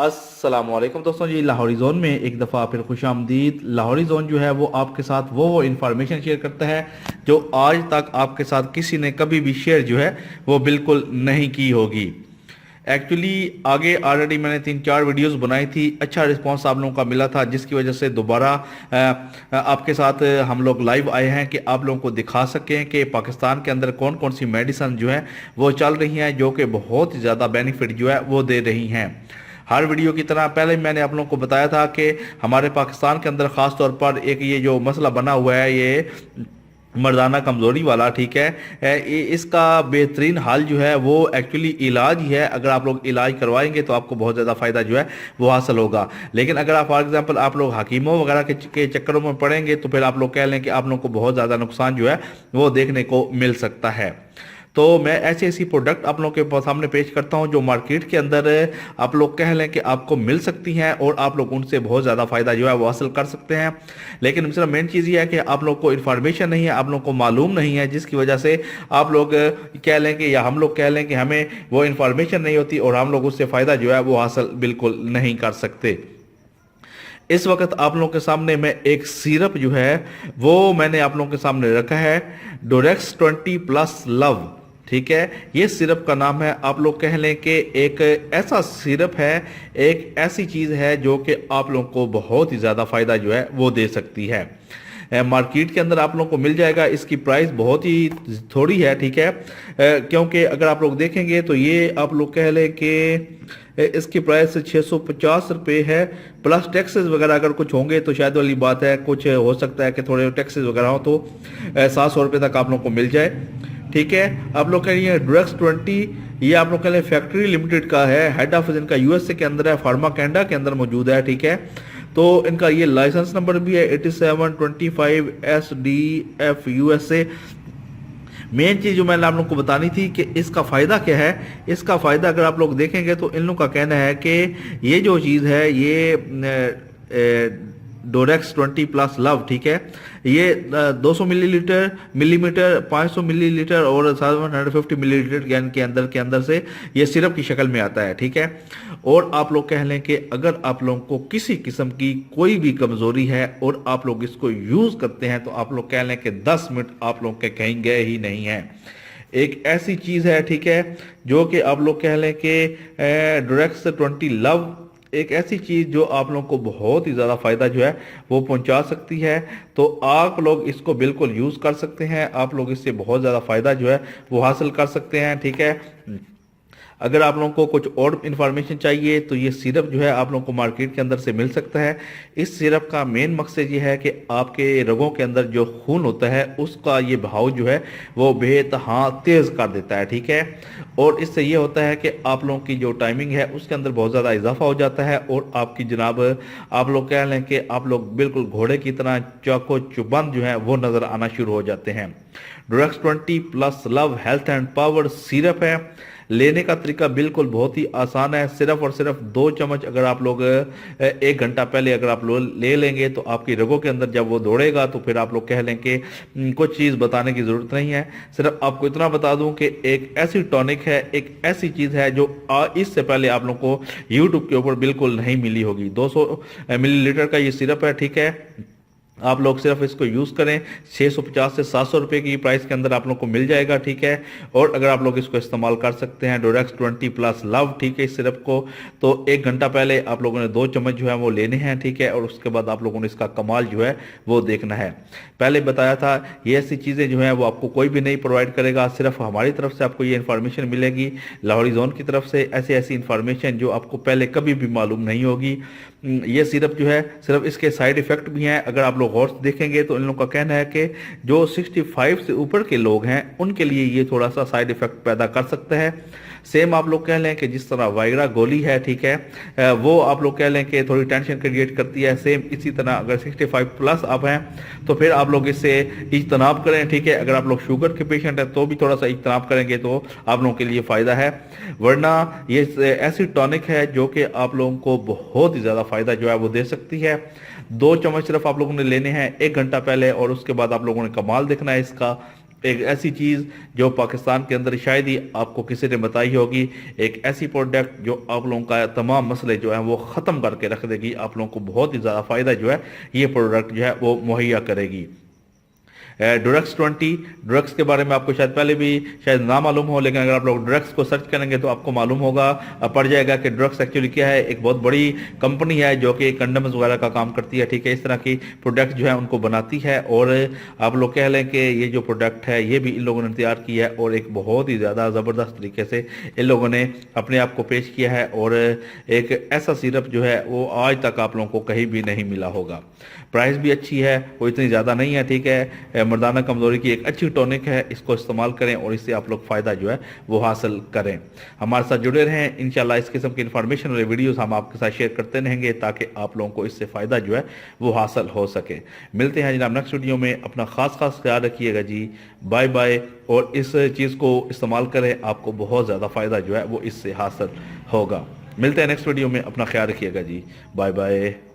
अस्सलामुअलैकुम दोस्तों जी, लाहौरी जोन में एक दफ़ा फिर खुश आमदीद। लाहौरी जोन जो है वो आपके साथ वो इन्फॉर्मेशन शेयर करता है जो आज तक आपके साथ किसी ने कभी भी शेयर जो है वो बिल्कुल नहीं की होगी। एक्चुअली आगे ऑलरेडी मैंने 3-4 वीडियोस बनाई थी, अच्छा रिस्पांस आप लोगों का मिला था, जिसकी वजह से दोबारा आपके साथ हम लोग लाइव आए हैं कि आप लोगों को दिखा सकें कि पाकिस्तान के अंदर कौन कौन सी मेडिसिन जो है वो चल रही हैं जो कि बहुत ज़्यादा बेनिफिट जो है वो दे रही हैं। हर वीडियो की तरह पहले मैंने आप लोगों को बताया था कि हमारे पाकिस्तान के अंदर ख़ास तौर पर एक ये जो मसला बना हुआ है, ये मर्दाना कमज़ोरी वाला, ठीक है, इसका बेहतरीन हल जो है वो एक्चुअली इलाज ही है। अगर आप लोग इलाज करवाएंगे तो आपको बहुत ज़्यादा फ़ायदा जो है वो हासिल होगा। लेकिन अगर आप फॉर एग्जांपल आप लोग हकीमों वगैरह के चक्करों में पड़ेंगे तो फिर आप लोग कह लें कि आप लोग को बहुत ज़्यादा नुकसान जो है वो देखने को मिल सकता है। तो मैं ऐसी ऐसी प्रोडक्ट आप लोगों के सामने पेश करता हूं जो मार्केट के अंदर आप लोग कह लें कि आपको मिल सकती हैं और आप लोग उनसे बहुत ज़्यादा फ़ायदा जो है वो हासिल कर सकते हैं। लेकिन सिर्फ मेन चीज़ ये है कि आप लोग को इन्फॉर्मेशन नहीं है, आप लोग को मालूम नहीं है, जिसकी वजह से आप लोग कह लें कि या हम लोग कह लें कि हमें वो इन्फॉर्मेशन नहीं होती और हम लोग उससे फ़ायदा जो है वो हासिल बिल्कुल नहीं कर सकते। इस वक्त आप लोगों के सामने मैं एक सिरप जो है वो मैंने आप लोगों के सामने रखा है, डोरेक्स 20+ लव, ठीक है। ये सिरप का नाम है, आप लोग कह लें कि एक ऐसा सिरप है, एक ऐसी चीज़ है जो कि आप लोगों को बहुत ही ज़्यादा फ़ायदा जो है वो दे सकती है। मार्केट के अंदर आप लोगों को मिल जाएगा, इसकी प्राइस बहुत ही थोड़ी है, ठीक है, क्योंकि अगर आप लोग देखेंगे तो ये आप लोग कह लें कि इसकी प्राइस 650 रुपये है, प्लस टैक्सेस वगैरह अगर कुछ होंगे तो शायद वाली बात है, कुछ हो सकता है कि थोड़े टैक्सेस वगैरह हो तो 700 रुपये तक आप लोग को मिल जाए, ठीक है। आप लोग कह रही है ड्रग्स 20, ये आप लोग कह लें फैक्ट्री लिमिटेड का है, हेड ऑफिस इनका यूएसए के अंदर है, फार्मा कैनेडा के अंदर मौजूद है, ठीक है। तो इनका ये लाइसेंस नंबर भी है 8725 SDF USA। मेन चीज़ जो मैंने आप लोगों को बतानी थी कि इसका फ़ायदा क्या है। इसका फ़ायदा अगर आप लोग देखेंगे तो इन लोगों का कहना है कि ये जो चीज़ है ये डोरेक्स 20+ लव, ठीक है, ये 200 मिलीमीटर 500 मिलीलीटर और 750 मिलीलीटर के अंदर से ये सिरप की शक्ल में आता है, ठीक है। और आप लोग कह लें कि अगर आप लोगों को किसी किस्म की कोई भी कमज़ोरी है और आप लोग इसको यूज़ करते हैं तो आप लोग कह लें कि 10 मिनट आप लोग के कहीं गए ही नहीं हैं। एक ऐसी चीज़ है, ठीक है, जो कि आप लोग कह लें कि डोरेक्स 20 लव एक ऐसी चीज़ जो आप लोगों को बहुत ही ज़्यादा फ़ायदा जो है वो पहुंचा सकती है। तो आप लोग इसको बिल्कुल यूज़ कर सकते हैं, आप लोग इससे बहुत ज़्यादा फ़ायदा जो है वो हासिल कर सकते हैं, ठीक है। अगर आप लोगों को कुछ और इन्फॉर्मेशन चाहिए तो ये सिरप जो है आप लोगों को मार्केट के अंदर से मिल सकता है। इस सिरप का मेन मकसद ये है कि आपके रगों के अंदर जो खून होता है उसका ये बहाव जो है वो बेतहा तेज़ कर देता है, ठीक है। और इससे ये होता है कि आप लोगों की जो टाइमिंग है उसके अंदर बहुत ज़्यादा इजाफा हो जाता है और आपकी जनाब आप लोग कह लें कि आप लोग बिल्कुल घोड़े की तरह चाको चुबंद जो है वो नज़र आना शुरू हो जाते हैं। डोरेक्स 20+ love health and power syrup है। लेने का तरीका बिल्कुल बहुत ही आसान है, सिर्फ और सिर्फ 2 चम्मच अगर आप लोग 1 घंटा पहले अगर आप लोग ले लेंगे तो आपकी रगों के अंदर जब वो दौड़ेगा तो फिर आप लोग कह लें कि कुछ चीज़ बताने की ज़रूरत नहीं है। सिर्फ आपको इतना बता दूं कि एक ऐसी टॉनिक है, एक ऐसी चीज़ है जो इससे पहले आप लोग को यूट्यूब के ऊपर बिल्कुल नहीं मिली होगी। 200 मिलीलीटर का ये सिरप है, ठीक है। आप लोग सिर्फ इसको यूज़ करें, 650 से 700 रुपये की प्राइस के अंदर आप लोग को मिल जाएगा, ठीक है। और अगर आप लोग इसको इस्तेमाल कर सकते हैं डोरेक्स 20+ लव, ठीक है, इस सिरप को तो 1 घंटा पहले आप लोगों ने 2 चम्मच जो है वो लेने हैं, ठीक है। और उसके बाद आप लोगों ने इसका कमाल जो है वो देखना है। पहले बताया था ये ऐसी चीज़ें जो है वो आपको कोई भी नहीं प्रोवाइड करेगा, सिर्फ हमारी तरफ से आपको ये इन्फॉर्मेशन मिलेगी, लाहौरी जोन की तरफ से ऐसी ऐसी इन्फॉर्मेशन जो आपको पहले कभी भी मालूम नहीं होगी। ये सिरप जो है सिर्फ इसके साइड इफ़ेक्ट भी हैं, अगर आप लोग गौर से देखेंगे तो इन लोगों का कहना है कि जो 65 से ऊपर के लोग हैं उनके लिए ये थोड़ा सा साइड इफ़ेक्ट पैदा कर सकता है। सेम आप लोग कह लें कि जिस तरह वायरा गोली है, ठीक है, वो आप लोग कह लें कि थोड़ी टेंशन क्रिएट करती है, सेम इसी तरह अगर 65+ आप हैं तो फिर आप लोग इससे इज्तनाब करें, ठीक है। अगर आप लोग शुगर के पेशेंट हैं तो भी थोड़ा सा इज्तनाब करेंगे तो आप लोगों के लिए फ़ायदा है, वरना ये ऐसी टॉनिक है जो कि आप लोगों को बहुत ही ज़्यादा फ़ायदा जो है वो दे सकती है। 2 चम्मच सिर्फ आप लोगों ने लेने हैं 1 घंटा पहले और उसके बाद आप लोगों ने कमाल देखना है इसका। एक ऐसी चीज़ जो पाकिस्तान के अंदर शायद ही आपको किसी ने बताई होगी, एक ऐसी प्रोडक्ट जो आप लोगों का तमाम मसले जो है वो ख़त्म करके रख देगी, आप लोगों को बहुत ही ज़्यादा फ़ायदा जो है ये प्रोडक्ट जो है वो मुहैया करेगी। ड्रग्स 20, ड्रग्स के बारे में आपको शायद पहले भी शायद ना मालूम हो, लेकिन अगर आप लोग ड्रग्स को सर्च करेंगे तो आपको मालूम होगा, पड़ जाएगा कि ड्रग्स एक्चुअली क्या है। एक बहुत बड़ी कंपनी है जो कि कंडम्स वगैरह का काम करती है, ठीक है, इस तरह की प्रोडक्ट जो है उनको बनाती है। और आप लोग कह लें कि ये जो प्रोडक्ट है ये भी इन लोगों ने तैयार किया है और एक बहुत ही ज़्यादा ज़बरदस्त तरीके से इन लोगों ने अपने आप को पेश किया है। और एक ऐसा सिरप जो है वो आज तक आप लोगों को कहीं भी नहीं मिला होगा। प्राइस भी अच्छी है, वो इतनी ज़्यादा नहीं है, ठीक है। मर्दाना कमज़ोरी की एक अच्छी टॉनिक है, इसको इस्तेमाल करें और इससे आप लोग फ़ायदा जो है वो हासिल करें। हमारे साथ जुड़े रहें, इंशाल्लाह इस किस्म की इन्फॉर्मेशन वाले वीडियोस हम आपके साथ शेयर करते रहेंगे ताकि आप लोगों को इससे फ़ायदा जो है वो हासिल हो सके। मिलते हैं जनाब नेक्स्ट वीडियो में, अपना ख़ास ख्याल रखिएगा जी, बाय बाय। और इस चीज़ को इस्तेमाल करें, आपको बहुत ज़्यादा फ़ायदा जो है वो इससे हासिल होगा। मिलते हैं नेक्स्ट वीडियो में, अपना ख्याल रखिएगा जी, बाय बाय।